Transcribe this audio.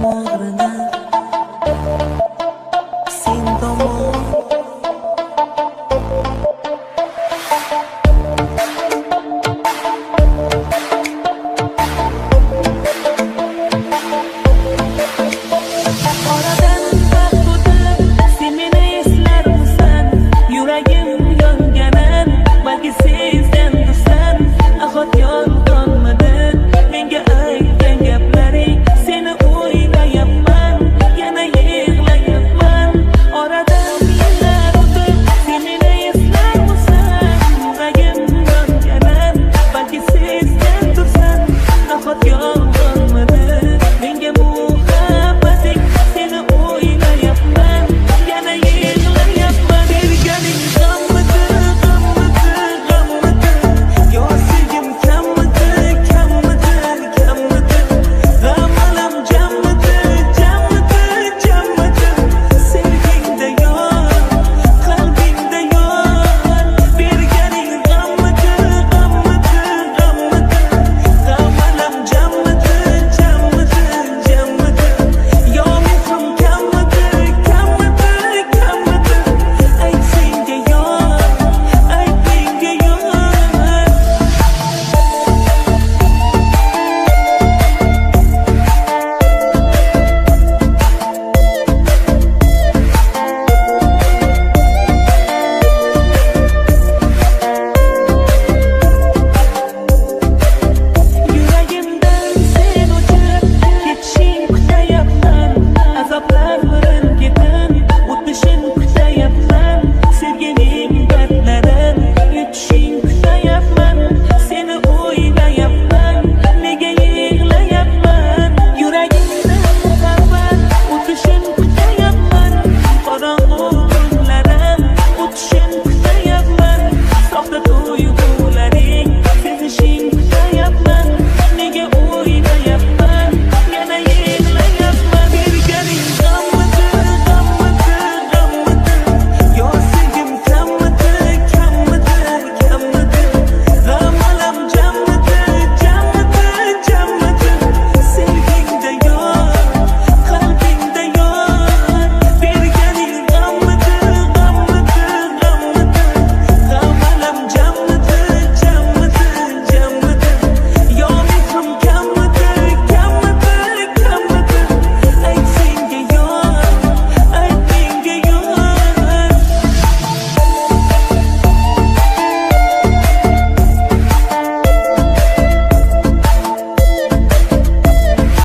tomog'ini sen tomon oradan vaqt o'tib sen meni eslarmisan yuragim yonganan balki sezgan dursan nahot yolg'onmidi menga aytgan gaplaring seni o'ylayapman yana yig'layapman oradan yillar o'tib sen meni eslarmisan yuragim yonganan balki sezgan dursan nahot yolg'onmidi menga muhabbating seni o'ylayapman yana yig'layapman berganing g'ammidi g'ammidi g'ammidi yo sevgim kammidi kammidi kammidi g'am jammidi jammidi jammidi sevgingda yor qalbingda yor berganing g'ammidi g'ammidi g'ammidi g'am jammidi jammidi jammidi yo mehrim kammidi kammidi kammidi ayt senga yor ayt menga yor yuragimdan sen o'chib ketishing kutayapman azoblar birin-ketin o'tishing kutayapman sevgining dardlarin yutishing kutayapman seni o'ylayapman nega yig'layapman yuragimda muhabbat o'tishing kutayapman qorong'u kunlarim o'tishing kutayapman soxta tuyg'ularing sezishing kutayapman nega o'ylayapman